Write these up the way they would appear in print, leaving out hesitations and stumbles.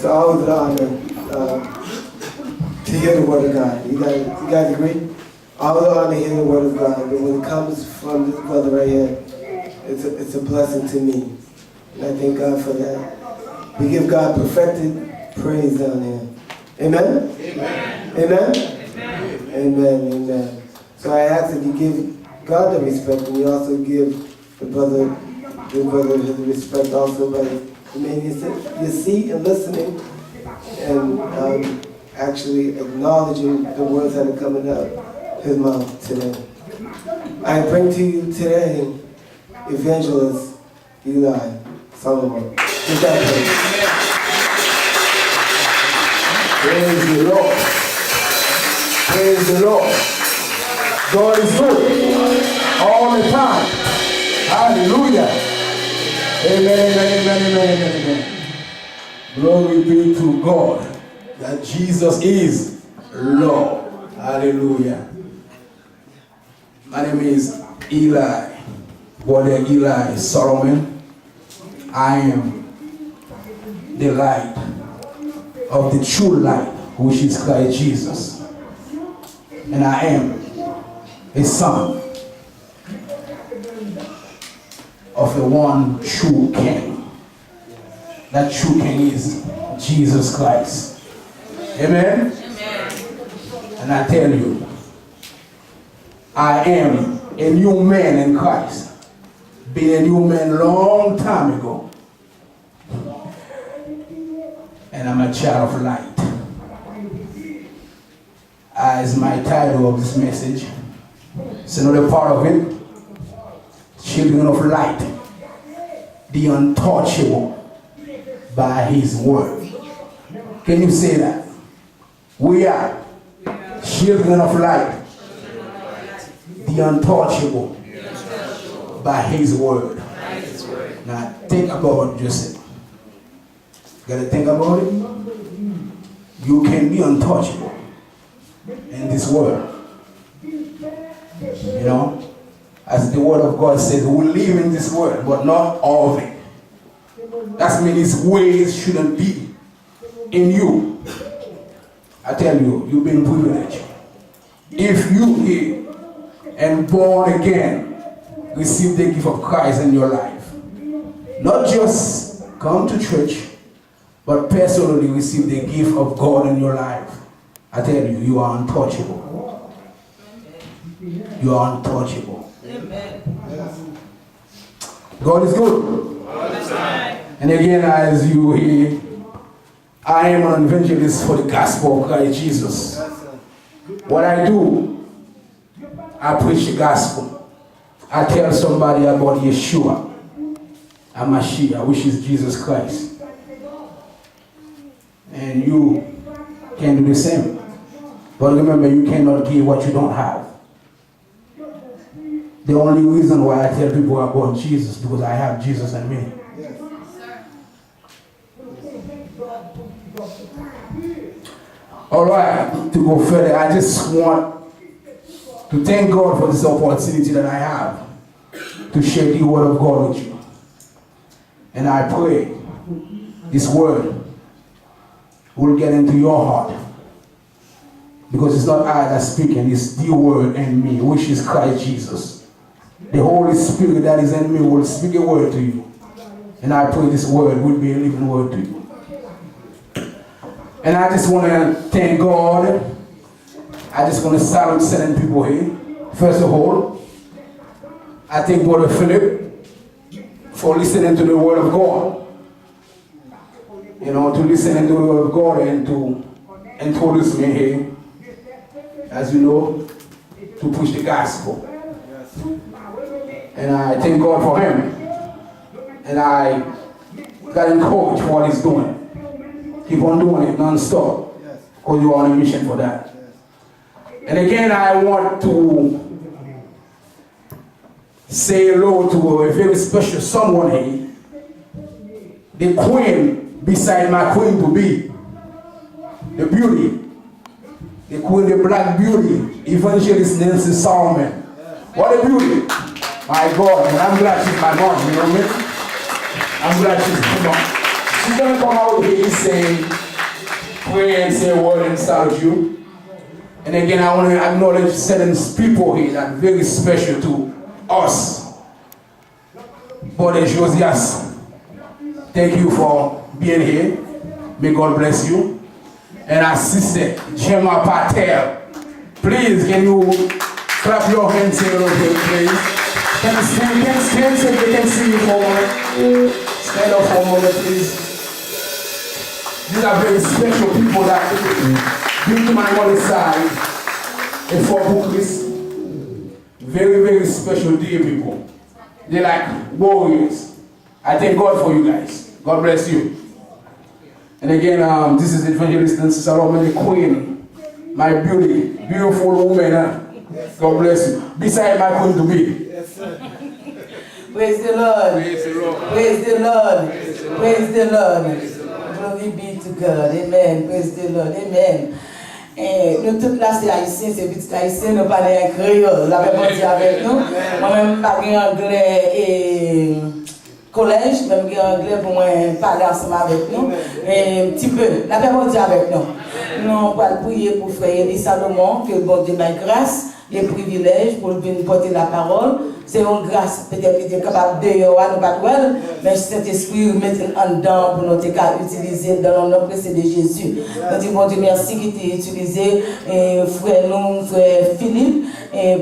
It's always an honor to hear the word of God. You guys agree? Always an honor to hear the word of God. But when it comes from this brother right here, it's a blessing to me. And I thank God for that. We give God perfected praise down here. Amen? Amen. Amen? Amen. Amen. Amen. So I ask that you give God the respect, and you also give the brother his respect also by remaining your seat and listening and actually acknowledging the words that are coming out of his mouth today. I bring to you today Evangelist Eli Solomon. Give that praise the Lord. Praise the Lord. God is good all the time. Hallelujah. Amen, amen, amen, amen, amen. Glory be to God that Jesus is Lord. Hallelujah. My name is Eli, Brother Eli Solomon. I am the light of the true light, which is Christ Jesus. And I am a son of the one true King. That true King is Jesus Christ. Amen? Amen. And I tell you, I am a new man in Christ. Been a new man long time ago. And I'm a child of light. As my title of this message, it's another part of it. Children of light, the untouchable by his word. Can you say that? We are children of light, the untouchable by his word. Now think about Joseph. Gotta think about it. You can be untouchable in this world. You know? As the word of God says, we live in this world, but not all of it. That means his ways shouldn't be in you. I tell you, you've been privileged. If you here and born again, receive the gift of Christ in your life. Not just come to church, but personally receive the gift of God in your life. I tell you, you are untouchable. You are untouchable. Amen. God is good. All the time. And again, as you hear, I am an evangelist for the gospel of Christ Jesus. What I do, I preach the gospel. I tell somebody about Yeshua, HaMashiach, which is Jesus Christ. And you can do the same. But remember, you cannot give what you don't have. The only reason why I tell people about Jesus is because I have Jesus in me. Yes. All right, to go further, I just want to thank God for this opportunity that I have to share the word of God with you. And I pray this word will get into your heart. Because it's not I that's speaking, it's the word in me, which is Christ Jesus. The Holy Spirit that is in me will speak a word to you. And I pray this word will be a living word to you. And I just want to thank God. I just want to salute certain people here. First of all, I thank Brother Philip for listening to the word of God. You know, to listen to the word of God and to introduce me here, as you know, to push the gospel. And I thank God for him. And I got encouraged for what he's doing. Keep on doing it non-stop. Because you're on a mission for that. And again, I want to say hello to a very special someone here. The queen beside my queen to be. The beauty. The queen, the black beauty. Evangelist Nancy Solomon. What a beauty. My God, and I'm glad she's my mom, you know what I mean? I'm glad she's my mom. He's going to come out here and say, pray and say a word inside of you. And again, I want to acknowledge certain people here that are very special to us. Brother Josias, thank you for being here. May God bless you. And our sister, Gemma Patel, please, can you clap your hands here a little bit, please? Can you stand so they can see you for a moment? Stand up for a moment, please. These are very special people that bring to my mother's side and for Bucharest. Very, very special dear people. They're like warriors. I thank God for you guys. God bless you. And again, this is Evangelist Nancy Salome, the Queen, my beautiful woman. God bless you. Beside my queen to be. Yes, sir. Praise the Lord. Praise the Lord. Praise the Lord. Praise the Lord. Glory be to God. Amen. Praise the Lord. Amen. Nous toutes là, c'est haïtien, c'est petit haïtien, nous parlons en créole. La même chose avec nous. Moi-même, je parle anglais et collège, même anglais pour moi parler ensemble avec nous. Un petit peu. La même chose avec nous. Nous allons prier pour frère Elie Salomon, que le bon Dieu m'a grâce, les privilèges pour venir porter la parole. C'est une grâce, peut-être qu'il est capable de nous pas well, mais Saint-Esprit mettre en dedans pour nous utiliser dans le nom précieux de Jésus. Nous disons, bon Dieu, merci qui t'a utilisé, frère Philippe,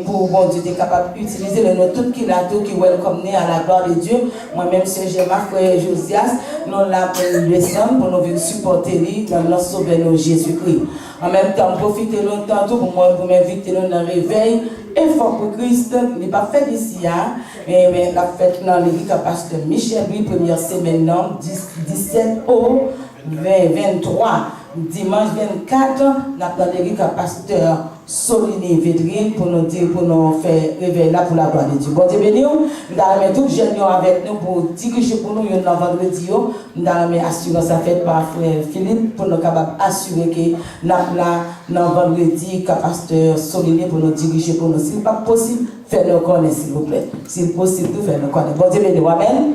pour bon Dieu, tu es capable d'utiliser le nom tout qui l'a tout, qui welcome à la gloire de Dieu. Moi-même, c'est Gemma, frère Josias, nous l'avons descendre pour nous venir supporter lui dans notre sauveur Jésus-Christ. En même temps, profitez longtemps pour moi, pour m'inviter dans le réveil. Effort pour Christ, il n'est pas fait ici, mais la fête dans l'église à pasteur Michel, lui, première semaine, 17 au 23. Dimanche 24, la l'église à pasteur Soligny Védrine pour nous dire, pour nous faire réveiller là pour la gloire de Dieu. Bon Dieu béni, nous allons tous jeunes avec nous pour diriger pour nous le vendredi, nous allons assurer sa fête par frère Philippe pour nous capables assurer que nous avons vendredi que pasteur Soligny pour nous diriger pour nous. S'il n'est pas possible, faites-le connaître s'il vous plaît. S'il est possible, faites-le connaître. Bon Dieu béni, amen.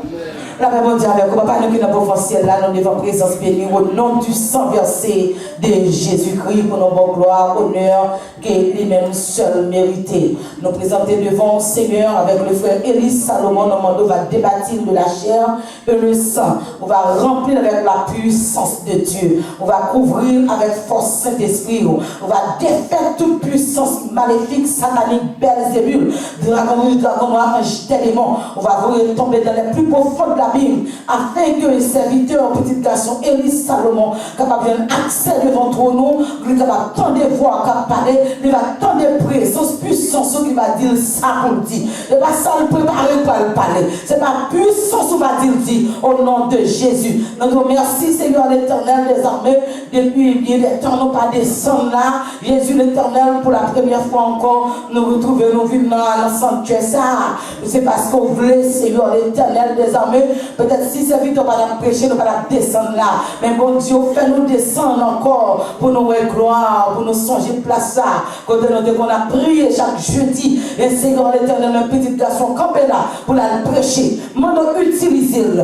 La paix bon Dieu avec vous, papa, nous qui nous pouvons ciel là, nous devons présence bénie au nom du sang versé de Jésus-Christ pour nos bonnes gloires, honneur, que lui-même seul mérité. Nous présenter devant le Seigneur avec le frère Elie Salomon, nous va débattre de la chair et le sang. On va remplir avec la puissance de Dieu. On va couvrir avec force Saint-Esprit. On va défaire toute puissance maléfique, satanique, Belzébul, dragon, ange, démon. On va vous tomber dans les plus profondes de la Bible, afin que le serviteur, petit garçon Elie Salomon, capable d'accès devant nous, lui capable tant de voix, capable parler, lui va tant de présence, puissance qui va dire ça pour dire. Et pas ça le préparer pour le parler. C'est pas puissance qui va dire au nom de Jésus. Nous vous remercions Seigneur l'Éternel des armées, depuis bien des temps nous pas descendre là. Jésus l'Éternel pour la première fois encore, nous retrouvons nous vivre dans le sanctuaire ça. C'est parce qu'on voulait Seigneur l'Éternel des armées. Peut-être si c'est vite, on va la prêcher, on va la descendre là. Mais bon Dieu, fais-nous descendre encore pour nous gloire, pour nous songer place ça. Quand on a prié chaque jeudi, et Seigneur l'Éternel, un petit garçon campé là pour la prêcher. Maintenant, utilisez-le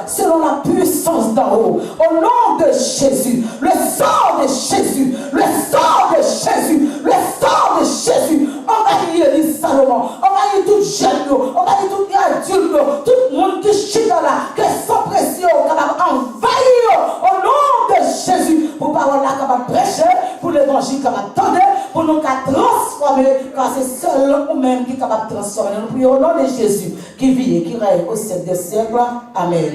selon la puissance d'en haut. Au nom de Jésus, le sang de Jésus, le sang de Jésus, le sang de Jésus, envahit Elie Salomon, envahit tout jeune, envahit tout adulte, tout le monde qui chute là, que sans pression, capable envahir au nom de Jésus, pour parole là capable prêcher, pour l'évangile capable tendre, pour nous transformer, car c'est seul ou même qui est capable de transformer. Nous prions au nom de Jésus, qui vit et qui règne au siècle des siècles. Amen.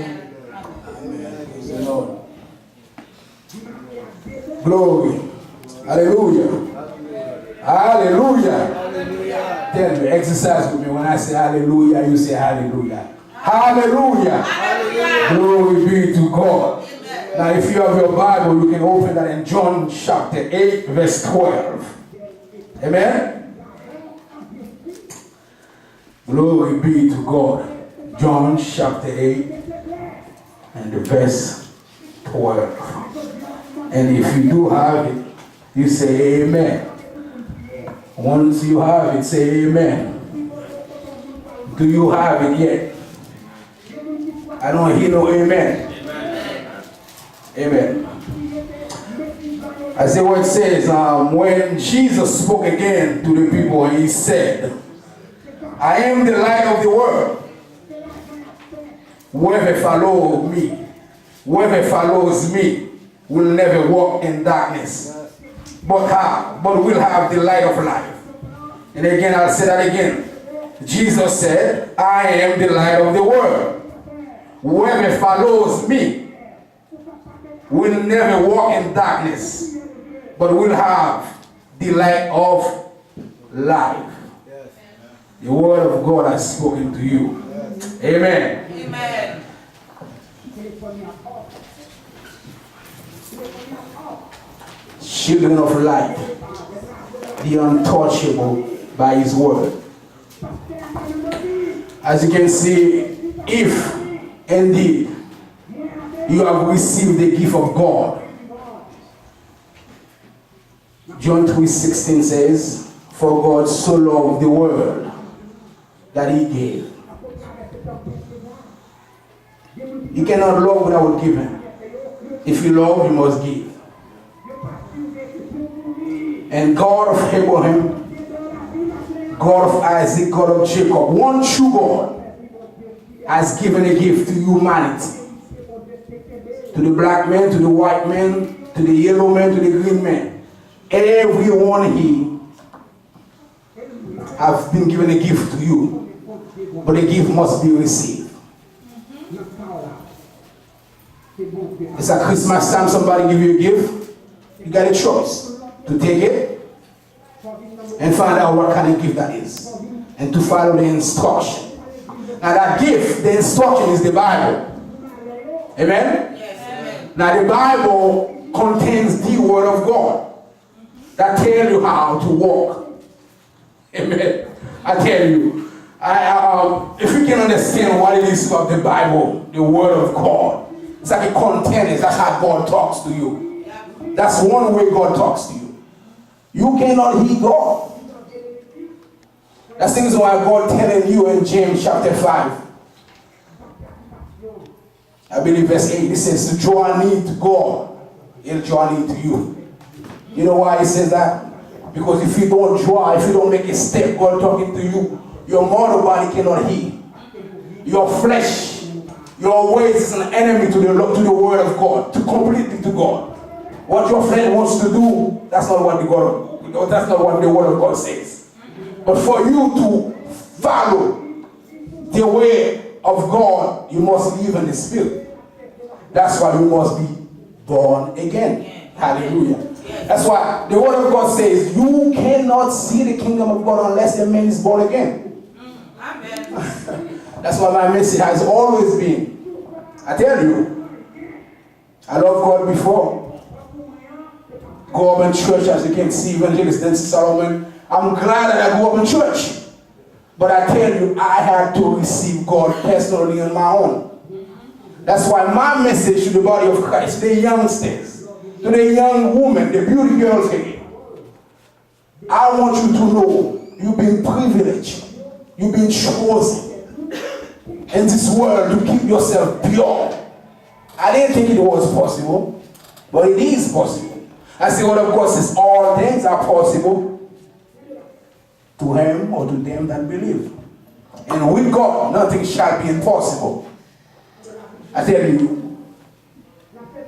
Glory. Hallelujah. Hallelujah. Tell me, exercise with me. When I say hallelujah, you say hallelujah. Hallelujah. Glory be to God. Now, if you have your Bible, you can open that in John chapter 8, verse 12. Amen. Glory be to God. John chapter 8 and the verse 12. And if you do have it, you say amen. Once you have it, say amen. Do you have it yet? I don't hear no amen. Amen. As the word says, when Jesus spoke again to the people, he said, I am the light of the world. Whoever follows me will never walk in darkness, but will have the light of life. And again, I'll say that again. Jesus said, I am the light of the world. Whoever follows me will never walk in darkness, but will have the light of life. The word of God has spoken to you. Amen. Amen. Children of light, the untouchable by his word. As you can see, if indeed you have received the gift of God, John 3:16 says, for God so loved the world that he gave. You cannot love without giving. If you love, you must give. And God of Abraham, God of Isaac, God of Jacob, one true God, has given a gift to humanity. To the black man, to the white man, to the yellow man, to the green man. Everyone here have been given a gift to you. But the gift must be received. It's at Christmas time, somebody give you a gift. You got a choice to take it and find out what kind of gift that is, and to follow the instruction. Now that gift, the instruction is the Bible. Amen? Yes, amen. Now the Bible contains the word of God that tells you how to walk. Amen. I tell you, if you can understand what it is about the Bible, the word of God, it's like a container. That's how God talks to you. That's one way God talks to you. You cannot hear God. That's the reason why God telling you in James chapter 5, I believe verse 8, it says to draw near to God, he'll draw near to you. You know why he says that? Because if you don't draw, if you don't make a step, God talking to you, your mortal body cannot hear. Your flesh, your ways is an enemy to the word of God, to completely to God. What your flesh wants to do, that's not what the word of God says. But for you to follow the way of God, you must live in the Spirit. That's why you must be born again. Hallelujah. That's why the word of God says you cannot see the kingdom of God unless the man is born again. Amen. That's why my message has always been, I tell you, I love God before. Go up in church, as you can see, Evangelist Dennis Solomon. I'm glad that I grew up in church. But I tell you, I had to receive God personally on my own. That's why my message to the body of Christ, the youngsters, to the young women, the beauty girls here, I want you to know you've been privileged. You've been chosen in this world to keep yourself pure. I didn't think it was possible, but it is possible. As the word of God says, all things are possible to him or to them that believe. And with God, nothing shall be impossible. I tell you,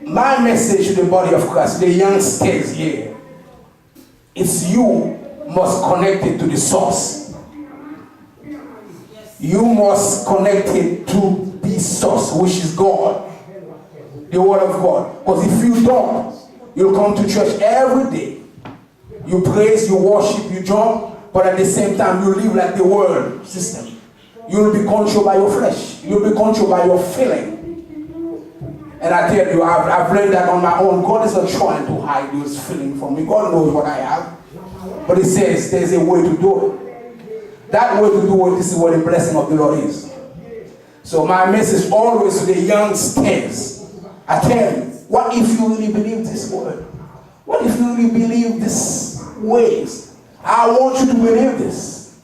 my message to the body of Christ, the youngsters here, it's you must connect it to the source. You must connect it to the source, which is God, the word of God. Because if you don't, you'll come to church every day. You praise, you worship, you jump, but at the same time, you live like the world system. You'll be controlled by your flesh. You'll be controlled by your feeling. And I tell you, I've learned that on my own. God is not trying to hide those feelings from me. God knows what I have. But he says there's a way to do it. That way to do it, this is what the blessing of the Lord is. So my message always to the youngsters. I tell you, what if you really believe this word? What if you really believe these ways? I want you to believe this.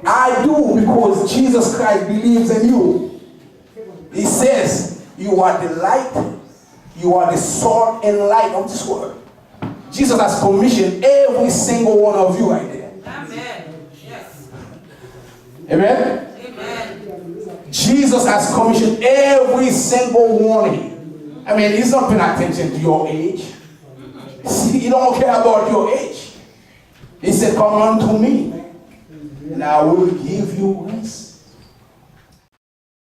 I do, because Jesus Christ believes in you. He says, you are the light, you You are the salt and light of this world. Jesus has commissioned every single one of you right there. Amen. Yes. Amen? Amen. Jesus has commissioned every single one of you. I mean, he's not paying attention to your age. See, he don't care about your age. He said, come unto me, and I will give you rest.